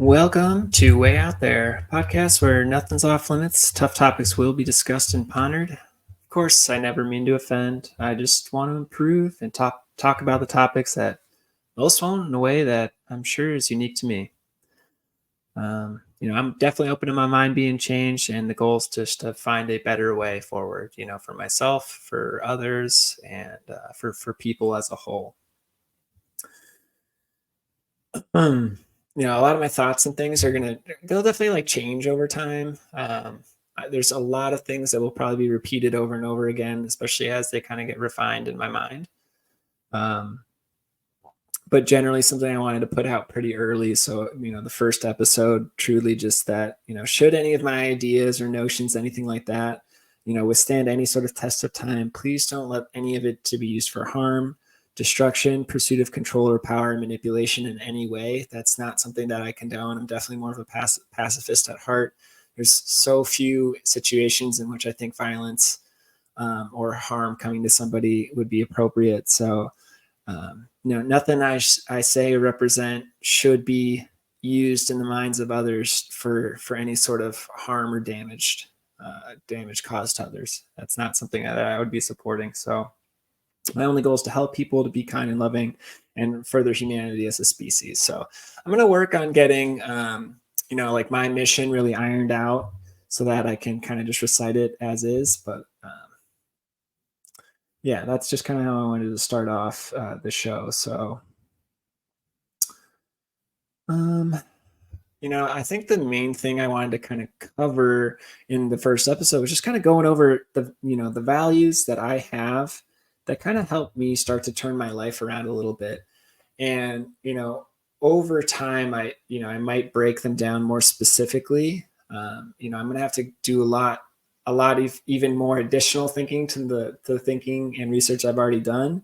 Welcome to Way Out There, a podcast where nothing's off limits. Tough topics will be discussed and pondered. Of course, I never mean to offend. I just want to improve and talk about the topics that most won't in a way that I'm sure is unique to me. I'm definitely open to my mind being changed, and the goal is just to find a better way forward. For myself, for others, and for people as a whole. Um, a lot of my thoughts and things they'll definitely like change over time. There's a lot of things that will probably be repeated over and over again, especially as they kind of get refined in my mind. Um, but generally something I wanted to put out pretty early. So, the first episode truly just that, should any of my ideas or notions, anything like that, withstand any sort of test of time, please don't let any of it to be used for harm, destruction, pursuit of control or power and manipulation in any way. That's not something that I condone. I'm definitely more of a pacifist at heart. There's so few situations in which I think violence or harm coming to somebody would be appropriate. So, nothing I say or represent should be used in the minds of others for any sort of harm or damage caused to others. That's not something that I would be supporting. So my only goal is to help people to be kind and loving and further humanity as a species. So I'm going to work on getting, like my mission really ironed out so that I can kind of just recite it as is. But yeah, that's just kind of how I wanted to start off the show. So, I think the main thing I wanted to kind of cover in the first episode was just kind of going over the values that I have that kind of helped me start to turn my life around a little bit. And, over time, I might break them down more specifically. I'm going to have to do a lot of even more additional thinking to the thinking and research I've already done.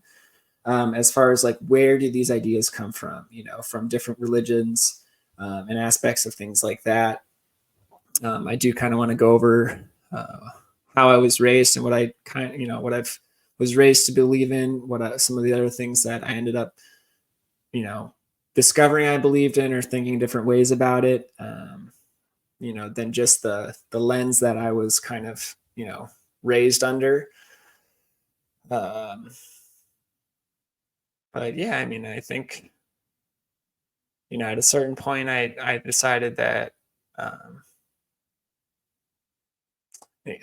As far as like, where do these ideas come from, from different religions and aspects of things like that. I do kind of want to go over how I was raised and what I what I've was raised to believe in, some of the other things that I ended up, discovering I believed in or thinking different ways about it. Than just the lens that I was kind of, raised under. But yeah, I think, at a certain point, I decided that.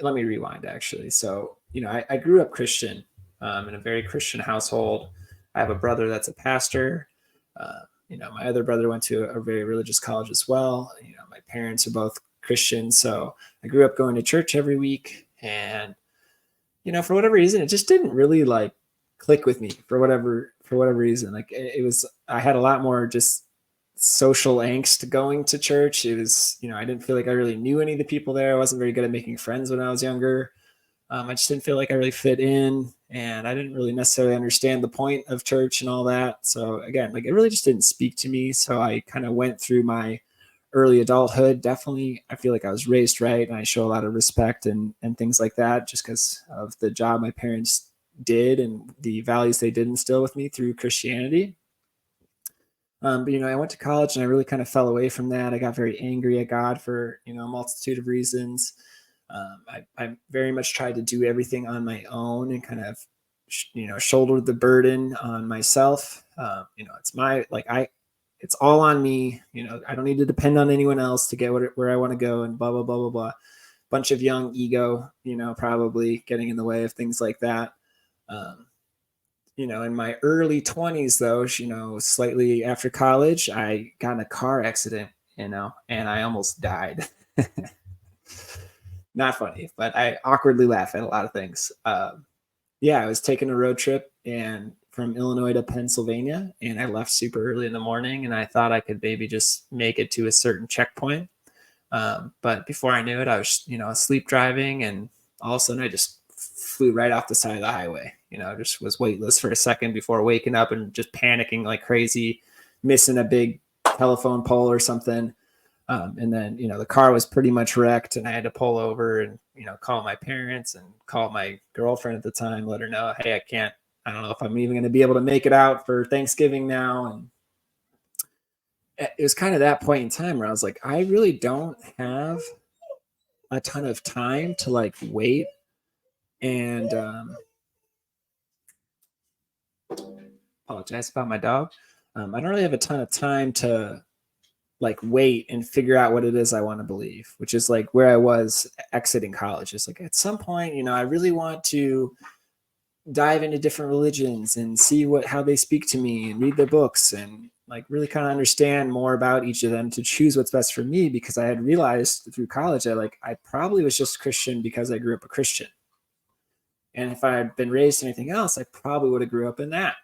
Let me rewind actually. So, I grew up Christian in a very Christian household. I have a brother that's a pastor. My other brother went to a very religious college as well. My parents are both Christian. So I grew up going to church every week. And, for whatever reason, it just didn't really like click with me for whatever reason. Like it was, I had a lot more just social angst going to church. It was, I didn't feel like I really knew any of the people there. I wasn't very good at making friends when I was younger. I just didn't feel like I really fit in, and I didn't really necessarily understand the point of church and all that. So again, like it really just didn't speak to me. So I kind of went through my early adulthood. Definitely, I feel like I was raised right, and I show a lot of respect and things like that, just because of the job my parents did and the values they did instill with me through Christianity. But I went to college and I really kind of fell away from that. I got very angry at God for a multitude of reasons. I very much tried to do everything on my own and kind of shouldered the burden on myself. It's it's all on me. I don't need to depend on anyone else to get where I want to go, and blah blah blah blah blah. Bunch of young ego, probably getting in the way of things like that. In my early 20s, though, slightly after college, I got in a car accident, and I almost died. Not funny, but I awkwardly laugh at a lot of things. Yeah, I was taking a road trip and from Illinois to Pennsylvania, and I left super early in the morning, and I thought I could maybe just make it to a certain checkpoint. But before I knew it, I was, asleep driving, and all of a sudden I just flew right off the side of the highway. Just was weightless for a second before waking up and just panicking like crazy, missing a big telephone pole or something. And then, the car was pretty much wrecked, and I had to pull over and, call my parents and call my girlfriend at the time, let her know, hey, I don't know if I'm even going to be able to make it out for Thanksgiving now. And it was kind of that point in time where I was like, I really don't have a ton of time to like wait and apologize about my dog. I don't really have a ton of time to like wait and figure out what it is I want to believe, which is like where I was exiting college. It's like at some point, I really want to dive into different religions and see how they speak to me and read their books and like really kind of understand more about each of them to choose what's best for me, because I had realized through college that like I probably was just Christian because I grew up a Christian. And if I had been raised anything else, I probably would have grew up in that.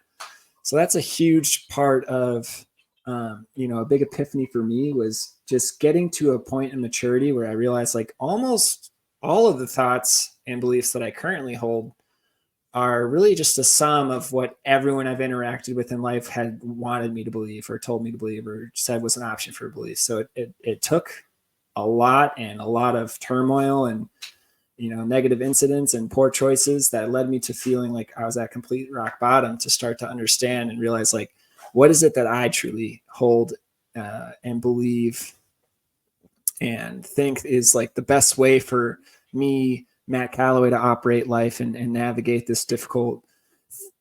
So that's a huge part of a big epiphany for me was just getting to a point in maturity where I realized like almost all of the thoughts and beliefs that I currently hold are really just a sum of what everyone I've interacted with in life had wanted me to believe or told me to believe or said was an option for belief. So it took a lot and a lot of turmoil and negative incidents and poor choices that led me to feeling like I was at complete rock bottom to start to understand and realize like, what is it that I truly hold and believe and think is like the best way for me, Matt Calloway, to operate life and navigate this difficult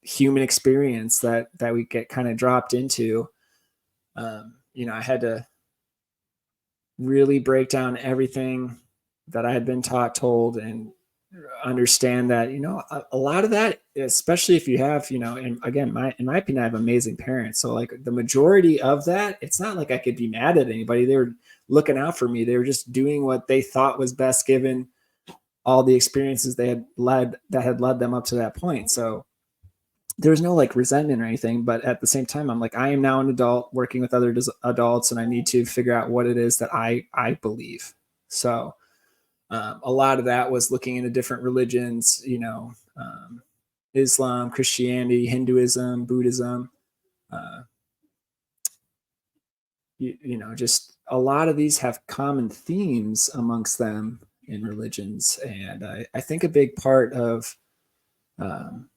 human experience that we get kind of dropped into. I had to really break down everything that I had been taught, told, and understand that a lot of that, especially if you have and again, in my opinion, I have amazing parents, so like the majority of that, it's not like I could be mad at anybody. They were looking out for me. They were just doing what they thought was best given all the experiences they had led them up to that point. So there's no like resentment or anything, but at the same time, I'm like, I am now an adult working with other adults, and I need to figure out what it is that I believe. So a lot of that was looking into different religions, Islam, Christianity, Hinduism, Buddhism, uh, just a lot of these have common themes amongst them in religions. And I think a big part um,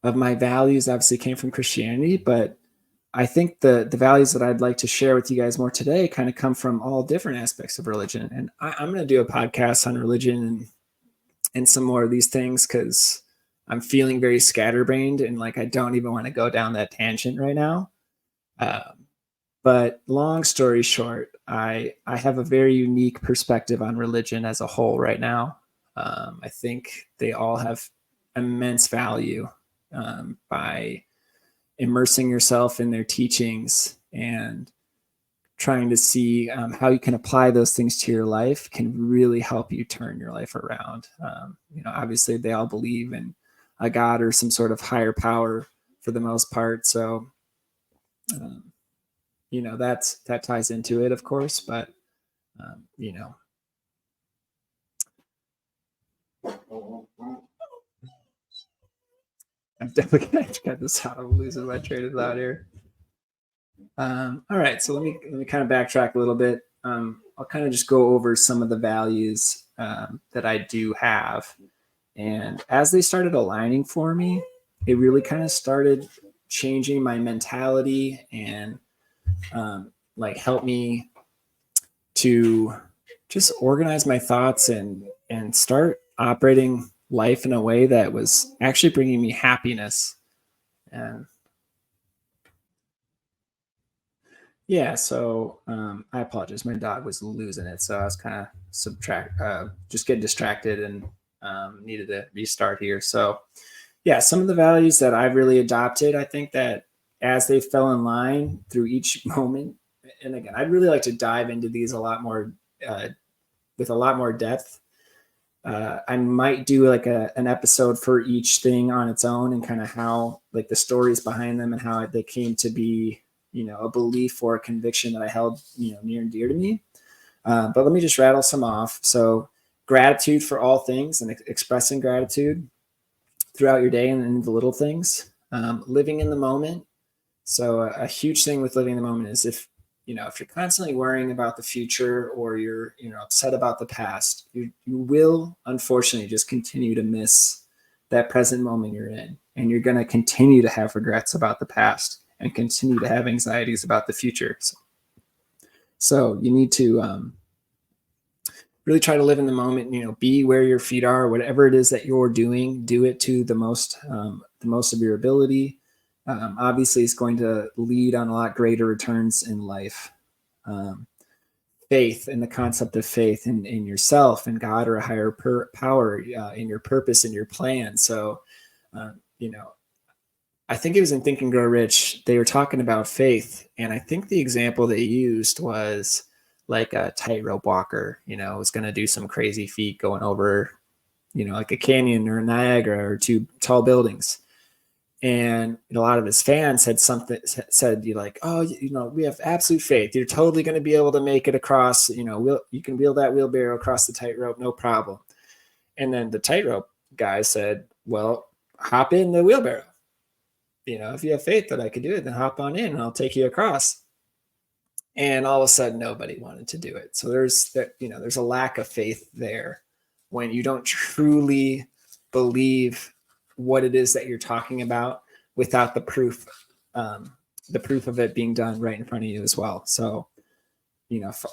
of my values obviously came from Christianity, but I think the values that I'd like to share with you guys more today kind of come from all different aspects of religion. And I'm going to do a podcast on religion and some more of these things because I'm feeling very scatterbrained and like I don't even want to go down that tangent right now. But long story short, I have a very unique perspective on religion as a whole right now. I think they all have immense value by immersing yourself in their teachings and trying to see how you can apply those things to your life can really help you turn your life around. Obviously they all believe in a God or some sort of higher power for the most part. So, that ties into it, of course, but, I'm definitely going to cut this out. I'm losing my train of thought here. All right, so let me kind of backtrack a little bit. I'll kind of just go over some of the values that I do have, and as they started aligning for me, it really kind of started changing my mentality and like help me to just organize my thoughts and start operating life in a way that was actually bringing me happiness. And yeah, so I apologize. My dog was losing it, so I was kind of just getting distracted and needed to restart here. So yeah, some of the values that I've really adopted, I think that as they fell in line through each moment, and again, I'd really like to dive into these a lot more with a lot more depth. I might do like an episode for each thing on its own and kind of how like the stories behind them and how they came to be, a belief or a conviction that I held, near and dear to me. But let me just rattle some off. So gratitude for all things and expressing gratitude throughout your day and in the little things. Living in the moment. So a huge thing with living in the moment is if you're constantly worrying about the future or you're, upset about the past, you will unfortunately just continue to miss that present moment you're in. And you're going to continue to have regrets about the past. and continue to have anxieties about the future. So you need to really try to live in the moment, be where your feet are, whatever it is that you're doing, do it to the most of your ability. Obviously it's going to lead on a lot greater returns in life. Faith and the concept of faith in yourself and God or a higher power, in your purpose and your plan. So, I think it was in Think and Grow Rich, they were talking about faith. And I think the example they used was like a tightrope walker, was going to do some crazy feat going over, like a canyon or Niagara or two tall buildings. And a lot of his fans said, you like, oh, we have absolute faith. You're totally going to be able to make it across, you can wheel that wheelbarrow across the tightrope, no problem. And then the tightrope guy said, well, hop in the wheelbarrow. If you have faith that I could do it, then hop on in and I'll take you across. And all of a sudden, nobody wanted to do it. So there's a lack of faith there when you don't truly believe what it is that you're talking about without the proof of it being done right in front of you as well. So,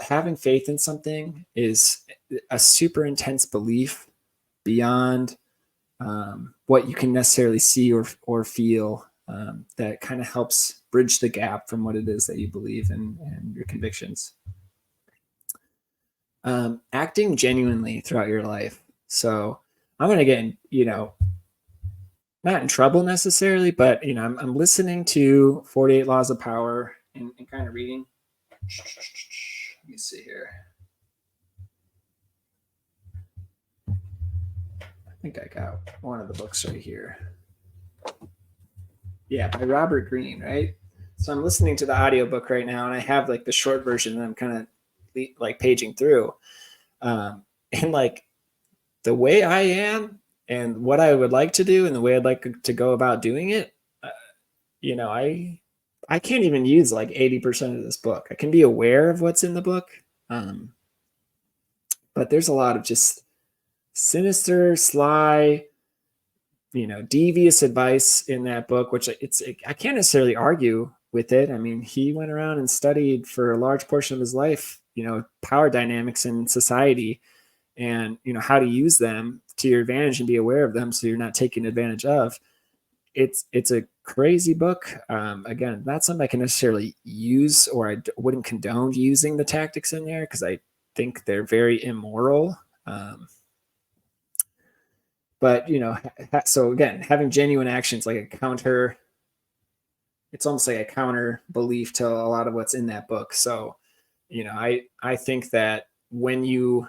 having faith in something is a super intense belief beyond what you can necessarily see or feel, that kind of helps bridge the gap from what it is that you believe and your convictions. Acting genuinely throughout your life. So I'm going to get not in trouble necessarily, but I'm listening to 48 Laws of Power and kind of reading. Let me see here. I think I got one of the books right here. Yeah, by Robert Greene, right? So I'm listening to the audiobook right now, and I have like the short version that I'm kind of like paging through. And like the way I am and what I would like to do and the way I'd like to go about doing it, I can't even use like 80% of this book. I can be aware of what's in the book. But there's a lot of just sinister, sly, devious advice in that book, which I can't necessarily argue with it. I mean, he went around and studied for a large portion of his life, power dynamics in society and, how to use them to your advantage and be aware of them so you're not taken advantage of. It's a crazy book. Again, not something I can necessarily use, or I wouldn't condone using the tactics in there because I think they're very immoral. But, so again, having genuine actions like it's almost like a counter belief to a lot of what's in that book. So, I think that when you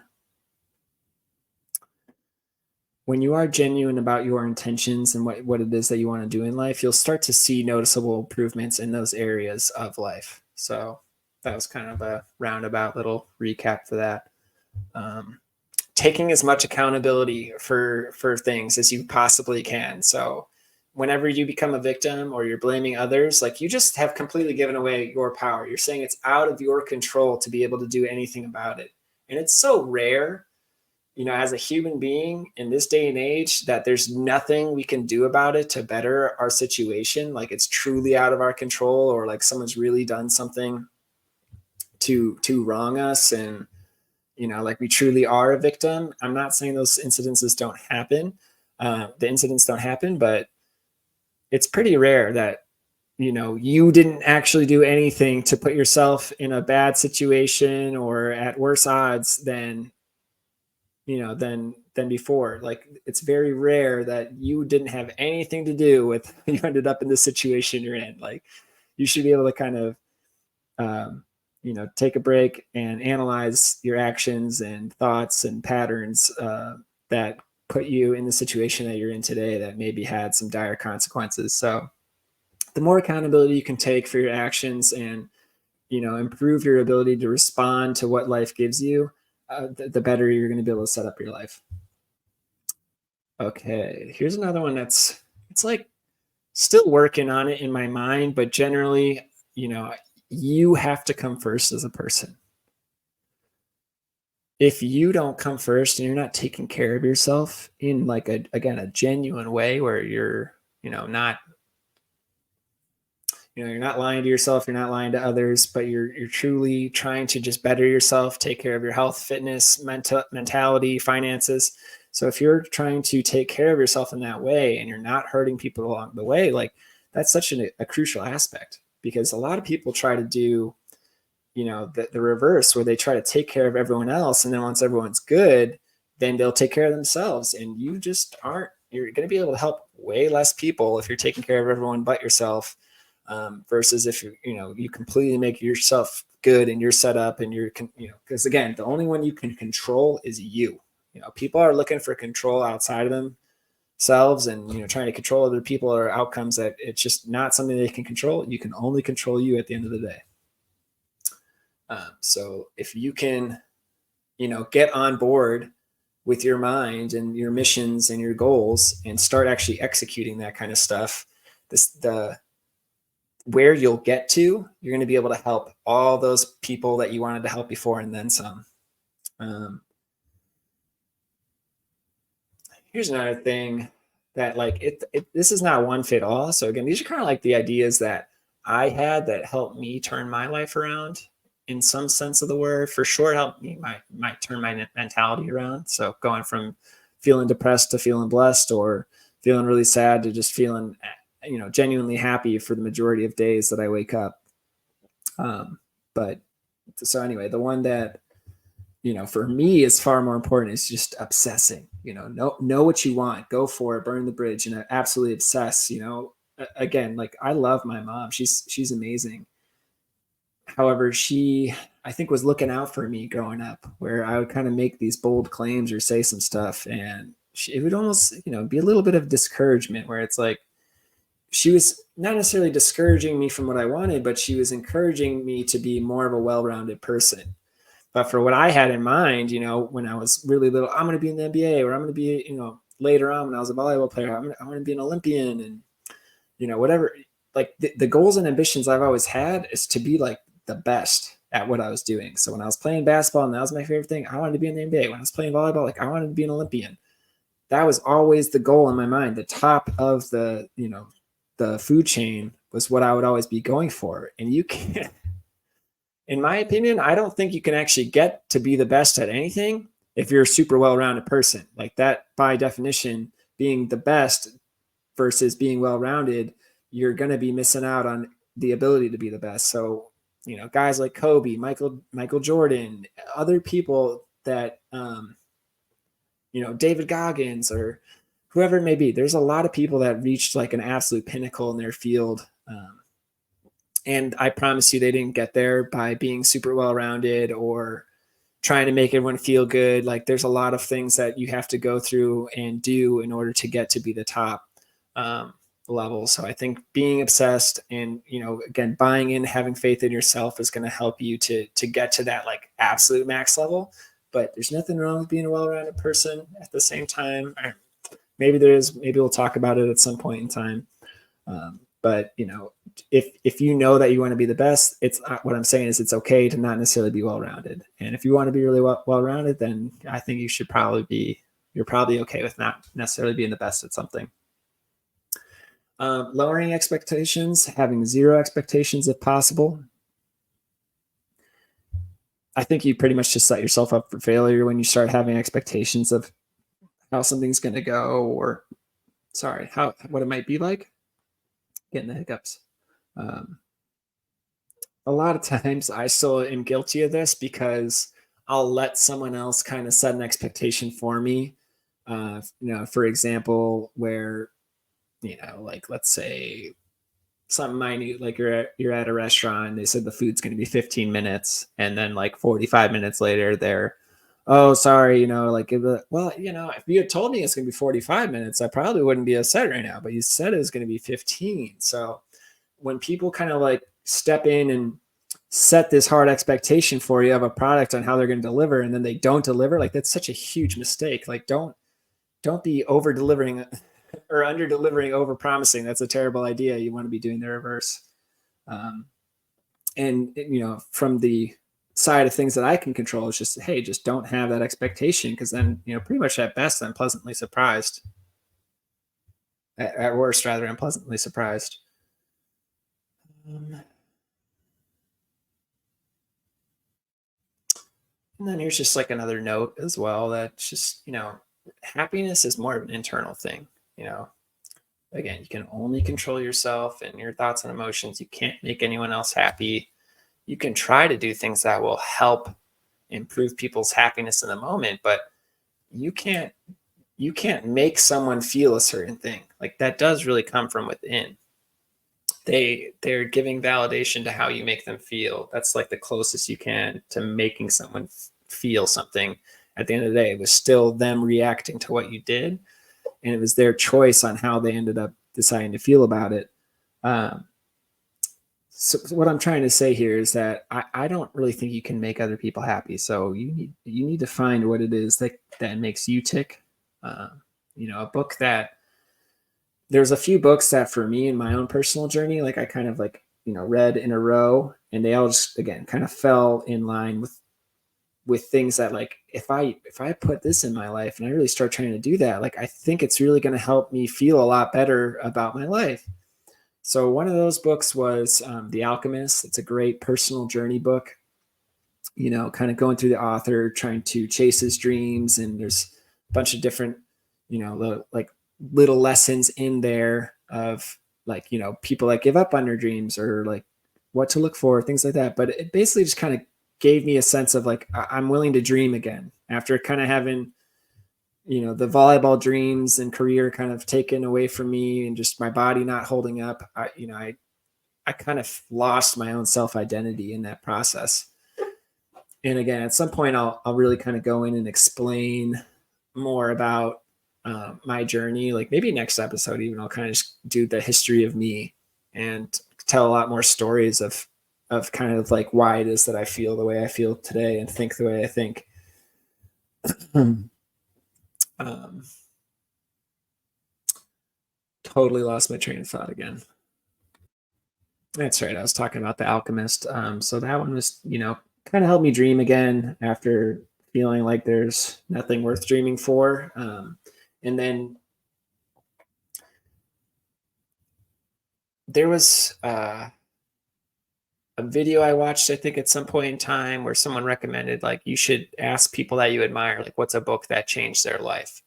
are genuine about your intentions and what it is that you want to do in life, you'll start to see noticeable improvements in those areas of life. So that was kind of a roundabout little recap for that. Taking as much accountability for things as you possibly can. So whenever you become a victim or you're blaming others, like you just have completely given away your power. You're saying it's out of your control to be able to do anything about it. And it's so rare, as a human being in this day and age, that there's nothing we can do about it to better our situation. Like it's truly out of our control, or like someone's really done something to wrong us. And, like we truly are a victim. I'm not saying those incidences don't happen. The incidents don't happen, but it's pretty rare that, you didn't actually do anything to put yourself in a bad situation or at worse odds than before. Like it's very rare that you didn't have anything to do with you ended up in the situation you're in. Like you should be able to kind of, take a break and analyze your actions and thoughts and patterns that put you in the situation that you're in today that maybe had some dire consequences. So the more accountability you can take for your actions and, improve your ability to respond to what life gives you, the better you're going to be able to set up your life. Okay, here's another one it's like still working on it in my mind, but generally, you have to come first as a person. If you don't come first and you're not taking care of yourself in like a genuine way where you're, not, You're not lying to yourself, you're not lying to others, but you're truly trying to just better yourself, take care of your health, fitness, mentality, finances. So if you're trying to take care of yourself in that way and you're not hurting people along the way, like that's such a crucial aspect, because a lot of people try to do, the reverse, where they try to take care of everyone else, and then once everyone's good, then they'll take care of themselves, and you just aren't. You're going to be able to help way less people if you're taking care of everyone but yourself, versus if you completely make yourself good and you're set up and because again, the only one you can control is you. People are looking for control outside of themselves, and trying to control other people or outcomes that it's just not something they can control. You can only control you at the end of the day. So if you can, get on board with your mind and your missions and your goals and start actually executing that kind of stuff, the where you'll get to, you're going to be able to help all those people that you wanted to help before and then some. Here's another thing that this is not one fit all. So again, these are kind of like the ideas that I had that helped me turn my life around in some sense of the word. For sure, it helped me might turn my mentality around. So going from feeling depressed to feeling blessed, or feeling really sad to just feeling genuinely happy for the majority of days that I wake up. But so anyway, the one that for me is far more important is just obsessing. Know what you want, go for it, burn the bridge, and absolutely obsess. Again, like I love my mom. She's amazing. However, she, I think, was looking out for me growing up, where I would kind of make these bold claims or say some stuff, and it would almost, be a little bit of discouragement, where it's like she was not necessarily discouraging me from what I wanted, but she was encouraging me to be more of a well-rounded person. But for what I had in mind, when I was really little, I'm going to be in the NBA, or I'm going to be, later on when I was a volleyball player, I'm going to be an Olympian, and, whatever. Like the goals and ambitions I've always had is to be like the best at what I was doing. So when I was playing basketball and that was my favorite thing, I wanted to be in the NBA. When I was playing volleyball, like I wanted to be an Olympian. That was always the goal in my mind. The top of the food chain was what I would always be going for. And you can't, in my opinion, I don't think you can actually get to be the best at anything if you're a super well-rounded person. Like that, by definition, being the best versus being well-rounded, you're going to be missing out on the ability to be the best. So, guys like Kobe, Michael Jordan, other people that, David Goggins, or whoever it may be, there's a lot of people that reached like an absolute pinnacle in their field. And I promise you, they didn't get there by being super well-rounded or trying to make everyone feel good. Like there's a lot of things that you have to go through and do in order to get to be the top level. So I think being obsessed and, again, buying in, having faith in yourself is going to help you to get to that like absolute max level. But there's nothing wrong with being a well-rounded person at the same time. Maybe there is, maybe we'll talk about it at some point in time. But if you know that you want to be the best, it's what I'm saying is it's okay to not necessarily be well-rounded. And if you want to be really well-rounded, then I think you're probably okay with not necessarily being the best at something. Lowering expectations, having zero expectations if possible. I think you pretty much just set yourself up for failure when you start having expectations of how something's going to go, or what it might be like. Getting the hiccups. A lot of times I still am guilty of this because I'll let someone else kind of set an expectation for me. For example, where, like let's say something minute, like you're at a restaurant and they said the food's going to be 15 minutes, and then like 45 minutes later they're, oh, sorry, well, if you had told me it's going to be 45 minutes, I probably wouldn't be upset right now, but you said it was going to be 15. So when people kind of like step in and set this hard expectation for you of a product on how they're going to deliver, and then they don't deliver, like that's such a huge mistake. Like don't be over delivering or under delivering, over promising. That's a terrible idea. You want to be doing the reverse. And from the side of things that I can control is just, hey, just don't have that expectation, because then pretty much at best I'm pleasantly surprised. At worst, rather, I'm pleasantly surprised. Um, and then here's just like another note as well that just, happiness is more of an internal thing. You know, again, you can only control yourself and your thoughts and emotions. You can't make anyone else happy. You can try to do things that will help improve people's happiness in the moment, but you can't you can't make someone feel a certain thing. Like that does really come from within. They're giving validation to how you make them feel. That's like the closest you can to making someone feel something. At the end of the day, it was still them reacting to what you did, and it was their choice on how they ended up deciding to feel about it. Um, so what I'm trying to say here is that I don't really think you can make other people happy. So you need to find what it is that makes you tick. Uh, a book that there's a few books that for me in my own personal journey, like I kind of like read in a row, and they all just again kind of fell in line with things that like if I put this in my life and I really start trying to do that, like I think it's really going to help me feel a lot better about my life. So one of those books was The Alchemist. It's a great personal journey book. Kind of going through the author trying to chase his dreams, and there's a bunch of different, like little lessons in there of like people that give up on their dreams or like what to look for, things like that. But it basically just kind of gave me a sense of like I'm willing to dream again after kind of having the volleyball dreams and career kind of taken away from me and just my body not holding up. I kind of lost my own self identity in that process. And again, at some point, I'll really kind of go in and explain more about my journey. Like maybe next episode, even I'll kind of just do the history of me and tell a lot more stories of kind of like why it is that I feel the way I feel today and think the way I think. um, totally lost my train of thought again. That's right. I was talking about The Alchemist. So that one was, kind of helped me dream again after feeling like there's nothing worth dreaming for. And then there was a video I watched, I think, at some point in time where someone recommended, like, you should ask people that you admire, like, what's a book that changed their life?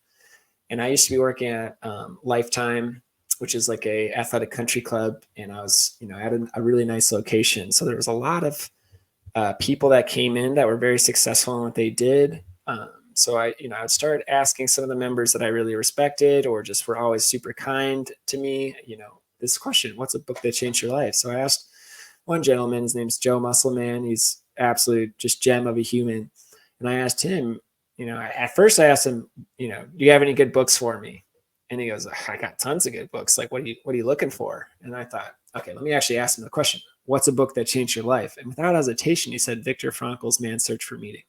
And I used to be working at Lifetime, which is like a athletic country club. And I was, at a really nice location. So there was a lot of people that came in that were very successful in what they did. So I would start asking some of the members that I really respected or just were always super kind to me, this question: what's a book that changed your life? So I asked one gentleman, his name's Joe Musselman. He's absolute just gem of a human. And I asked him, at first I asked him, do you have any good books for me? And he goes, I got tons of good books. Like, what are you looking for? And I thought, okay, let me actually ask him the question. What's a book that changed your life? And without hesitation, he said Viktor Frankl's Man's Search for Meaning.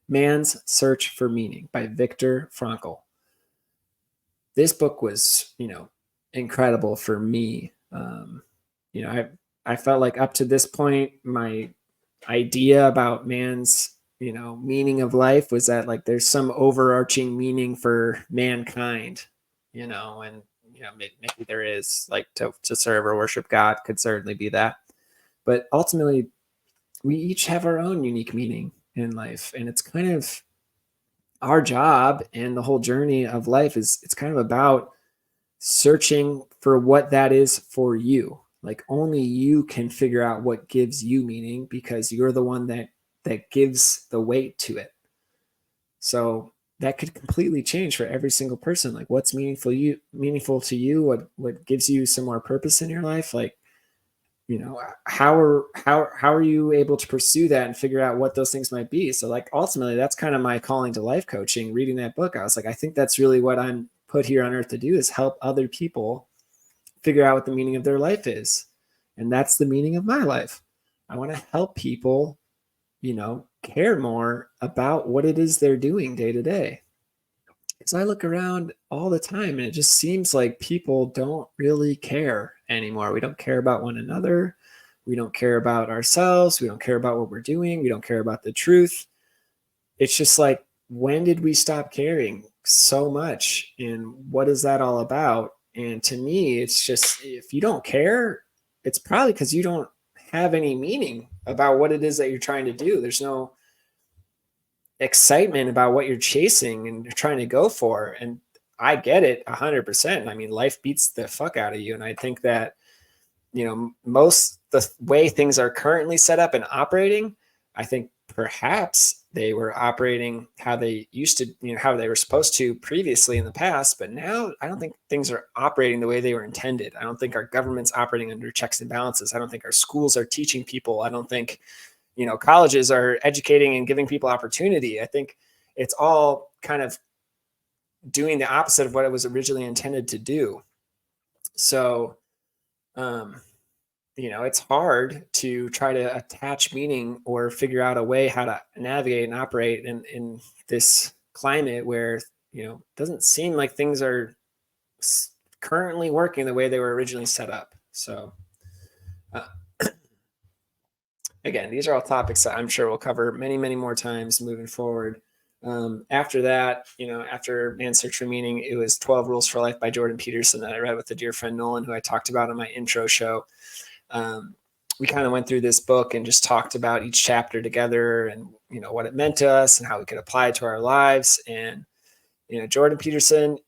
Man's Search for Meaning by Viktor Frankl. This book was, incredible for me. I felt like up to this point, my idea about man's, meaning of life was that like there's some overarching meaning for mankind, and maybe there is like to serve or worship God could certainly be that. But ultimately, we each have our own unique meaning in life, and it's kind of our job, and the whole journey of life is it's kind of about searching for what that is for you. Like only you can figure out what gives you meaning because you're the one that gives the weight to it. So that could completely change for every single person. Like what's meaningful to you, what gives you some more purpose in your life? Like, how are you able to pursue that and figure out what those things might be? So like ultimately that's kind of my calling to life coaching. Reading that book, I was like, I think that's really what I'm put here on earth to do, is help other people figure out what the meaning of their life is. And that's the meaning of my life. I want to help people, care more about what it is they're doing day to day. Because I look around all the time and it just seems like people don't really care anymore. We don't care about one another. We don't care about ourselves. We don't care about what we're doing. We don't care about the truth. It's just like, when did we stop caring so much? And what is that all about? And to me, it's just, if you don't care, it's probably because you don't have any meaning about what it is that you're trying to do. There's no excitement about what you're chasing and you're trying to go for. And I get it 100%. I mean, life beats the fuck out of you. And I think that, most the way things are currently set up and operating, I think perhaps they were operating how they used to, how they were supposed to previously in the past. But now I don't think things are operating the way they were intended. I don't think our government's operating under checks and balances. I don't think our schools are teaching people. I don't think, colleges are educating and giving people opportunity. I think it's all kind of doing the opposite of what it was originally intended to do. So, it's hard to try to attach meaning or figure out a way how to navigate and operate in this climate where, it doesn't seem like things are currently working the way they were originally set up. So, again, these are all topics that I'm sure we'll cover many, many more times moving forward. After that, after Man's Search for Meaning, it was 12 Rules for Life by Jordan Peterson that I read with a dear friend, Nolan, who I talked about on my intro show. We kind of went through this book and just talked about each chapter together and, what it meant to us and how we could apply it to our lives. And, Jordan Peterson,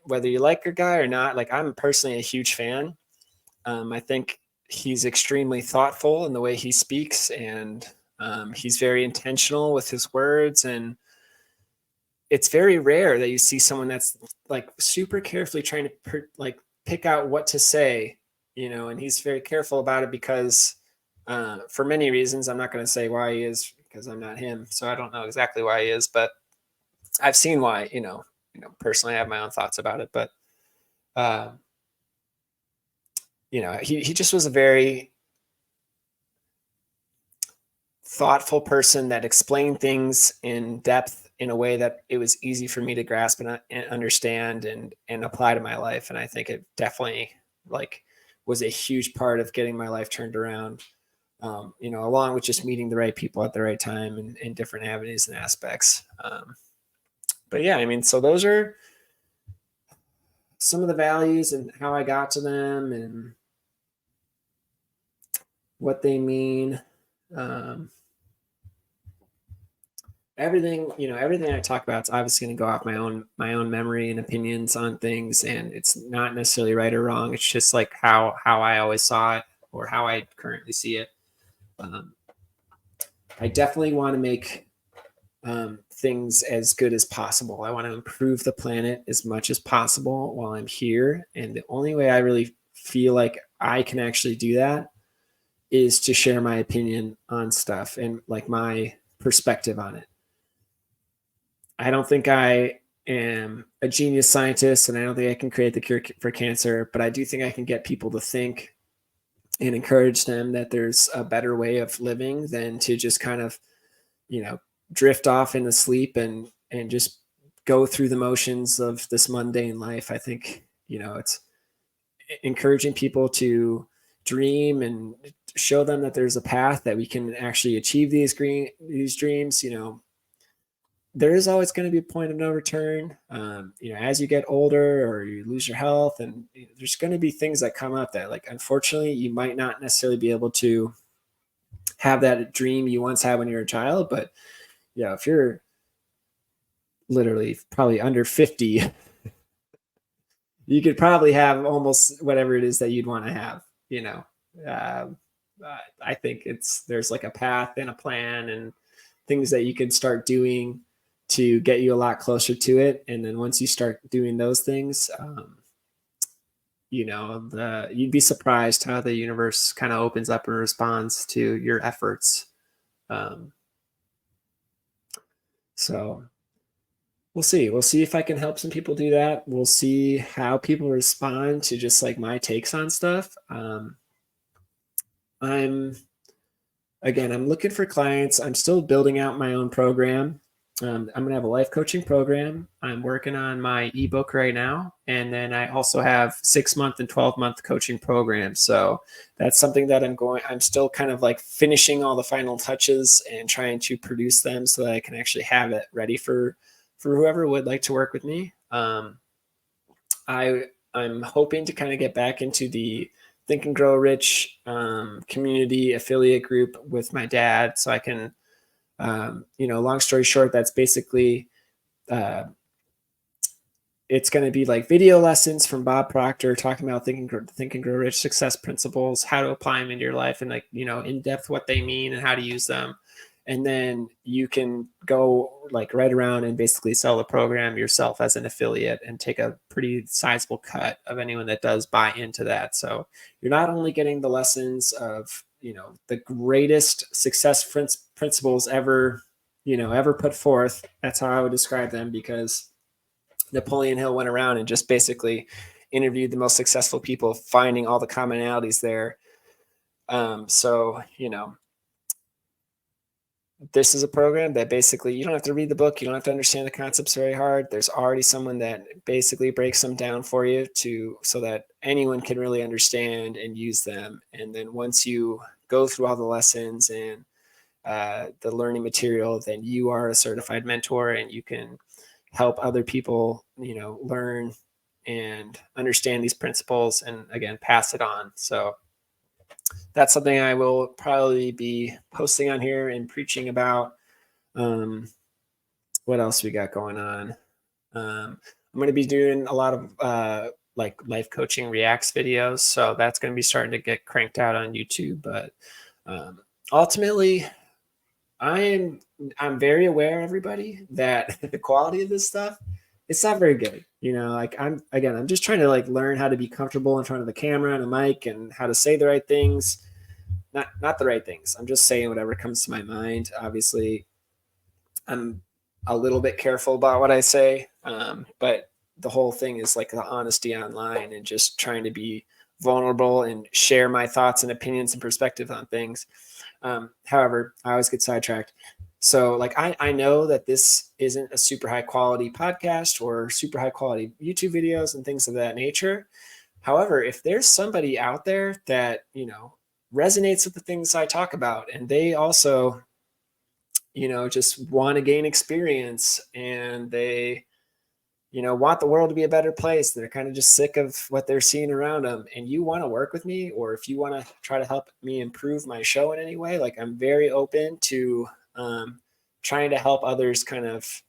whether you like your guy or not, like I'm personally a huge fan. I think he's extremely thoughtful in the way he speaks, and he's very intentional with his words. And it's very rare that you see someone that's like super carefully trying to pick out what to say, and he's very careful about it because for many reasons. I'm not going to say why he is because I'm not him. So I don't know exactly why he is, but I've seen why, personally I have my own thoughts about it, but he just was a very thoughtful person that explained things in depth in a way that it was easy for me to grasp and understand and apply to my life. And I think it definitely was a huge part of getting my life turned around, along with just meeting the right people at the right time and in different avenues and aspects. But yeah, I mean, so those are some of the values and how I got to them and what they mean. Everything I talk about is obviously going to go off my own memory and opinions on things, and it's not necessarily right or wrong. It's just like how I always saw it or how I currently see it. I definitely want to make things as good as possible. I want to improve the planet as much as possible while I'm here, and the only way I really feel like I can actually do that is to share my opinion on stuff and like my perspective on it. I don't think I am a genius scientist, and I don't think I can create the cure for cancer, but I do think I can get people to think and encourage them that there's a better way of living than to just kind of, drift off into sleep and just go through the motions of this mundane life. I think, it's encouraging people to dream and show them that there's a path that we can actually achieve these dreams. There is always going to be a point of no return. As you get older or you lose your health, and there's going to be things that come up that, like, unfortunately, you might not necessarily be able to have that dream you once had when you were a child. But if you're literally probably under 50, you could probably have almost whatever it is that you'd want to have. I think there's like a path and a plan and things that you can start doing to get you a lot closer to it. And then once you start doing those things, you'd be surprised how the universe kind of opens up and responds to your efforts. So we'll see. We'll see if I can help some people do that. We'll see how people respond to just like my takes on stuff. I'm looking for clients. I'm still building out my own program. I'm going to have a life coaching program. I'm working on my ebook right now. And then I also have 6-month and 12-month coaching programs. So that's something that I'm still kind of like finishing all the final touches and trying to produce them so that I can actually have it ready for whoever would like to work with me. I'm hoping to kind of get back into the Think and Grow Rich community affiliate group with my dad. So I can, long story short, that's basically, it's going to be like video lessons from Bob Proctor talking about Think and Grow Rich success principles, how to apply them into your life, and in depth what they mean and how to use them. And then you can go like right around and basically sell the program yourself as an affiliate and take a pretty sizable cut of anyone that does buy into that. So you're not only getting the lessons of, the greatest success principles ever put forth. That's how I would describe them, because Napoleon Hill went around and just basically interviewed the most successful people, finding all the commonalities there. So, this is a program that basically you don't have to read the book. You don't have to understand the concepts very hard. There's already someone that basically breaks them down for you so that anyone can really understand and use them. And then once you go through all the lessons and the learning material, then you are a certified mentor and you can help other people, learn and understand these principles and again, pass it on. So that's something I will probably be posting on here and preaching about. What else we got going on? I'm going to be doing a lot of like life coaching reacts videos. So that's going to be starting to get cranked out on YouTube. But ultimately, I'm very aware, everybody, that the quality of this stuff, it's not very good. I'm just trying to like learn how to be comfortable in front of the camera and a mic and how to say the right things. Not the right things. I'm just saying whatever comes to my mind. Obviously, I'm a little bit careful about what I say, but the whole thing is like the honesty online and just trying to be vulnerable and share my thoughts and opinions and perspective on things. However, I always get sidetracked. So like, I know that this isn't a super high quality podcast or super high quality YouTube videos and things of that nature. However, if there's somebody out there that, resonates with the things I talk about, and they also, just want to gain experience and they, want the world to be a better place. They're kind of just sick of what they're seeing around them. And you want to work with me, or if you want to try to help me improve my show in any way, like I'm very open to trying to help others kind of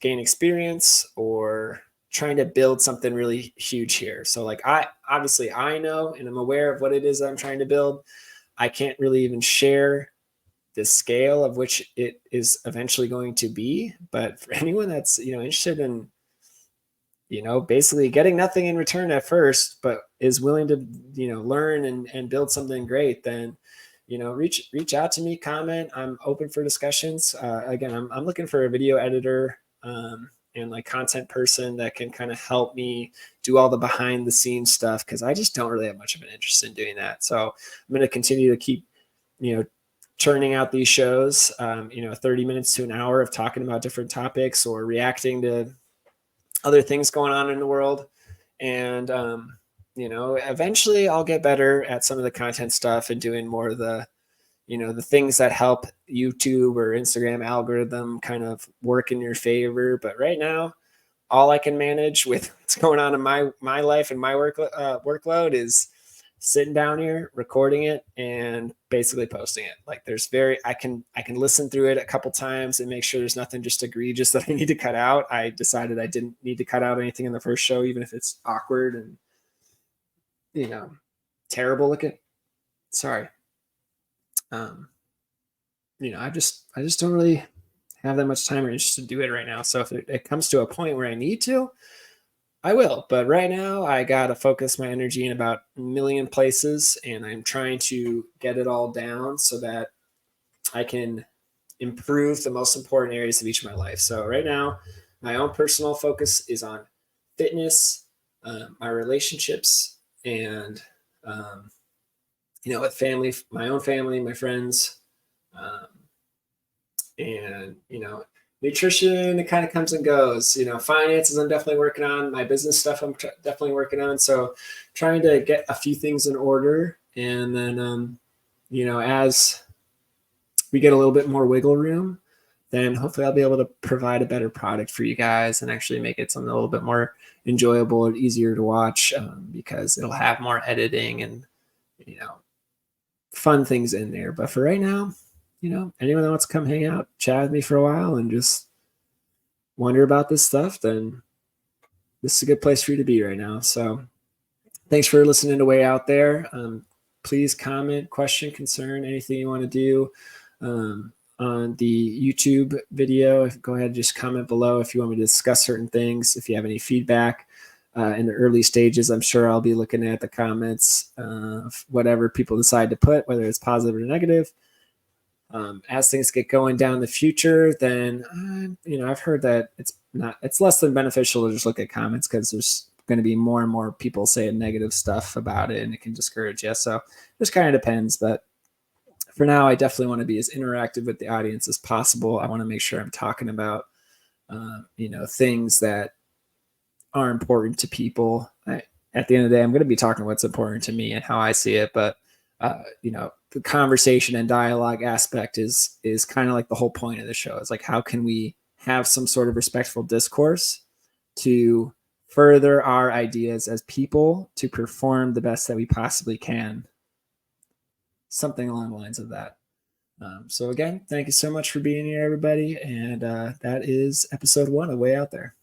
gain experience or trying to build something really huge here. So like I know and I'm aware of what it is I'm trying to build. I can't really even share the scale of which it is eventually going to be. But for anyone that's, interested in, basically getting nothing in return at first, but is willing to, learn and build something great, then, reach out to me, comment. I'm open for discussions. Again, I'm looking for a video editor and like content person that can kind of help me do all the behind the scenes stuff, because I just don't really have much of an interest in doing that. So I'm going to continue to keep, churning out these shows, 30 minutes to an hour of talking about different topics or reacting to other things going on in the world. And, eventually I'll get better at some of the content stuff and doing more of the, the things that help YouTube or Instagram algorithm kind of work in your favor. But right now, all I can manage with what's going on in my life and my workload is sitting down here, recording it, and basically posting it. Like I can listen through it a couple times and make sure there's nothing just egregious that I need to cut out. I decided I didn't need to cut out anything in the first show, even if it's awkward and, terrible looking. Sorry. I just don't really have that much time or interest to do it right now. So if it comes to a point where I need to, I will. But right now I got to focus my energy in about a million places, and I'm trying to get it all down so that I can improve the most important areas of each of my life. So right now, my own personal focus is on fitness, my relationships, and, with family, my own family, my friends, and, nutrition, it kind of comes and goes. Finances I'm definitely working on. My business stuff I'm definitely working on. So trying to get a few things in order. And then, as we get a little bit more wiggle room, then hopefully I'll be able to provide a better product for you guys and actually make it something a little bit more enjoyable and easier to watch, because it'll have more editing and, you know, fun things in there. But for right now, you know, anyone that wants to come hang out, chat with me for a while and just wonder about this stuff, then this is a good place for you to be right now. So thanks for listening to Way Out There. Please comment, question, concern, anything you want to do on the YouTube video. Go ahead and just comment below if you want me to discuss certain things. If you have any feedback in the early stages, I'm sure I'll be looking at the comments of whatever people decide to put, whether it's positive or negative. As things get going down the future, then you know, I've heard that it's less than beneficial to just look at comments, because there's going to be more and more people saying negative stuff about it, and it can discourage you. So this kind of depends, but for now, I definitely want to be as interactive with the audience as possible. I want to make sure I'm talking about you know, things that are important to people. At the end of the day, I'm going to be talking what's important to me and how I see it, but you know, the conversation and dialogue aspect is kind of like the whole point of the show. It's like, how can we have some sort of respectful discourse to further our ideas as people to perform the best that we possibly can, something along the lines of that. So again, thank you so much for being here, everybody, and that is episode 1 of Way Out There.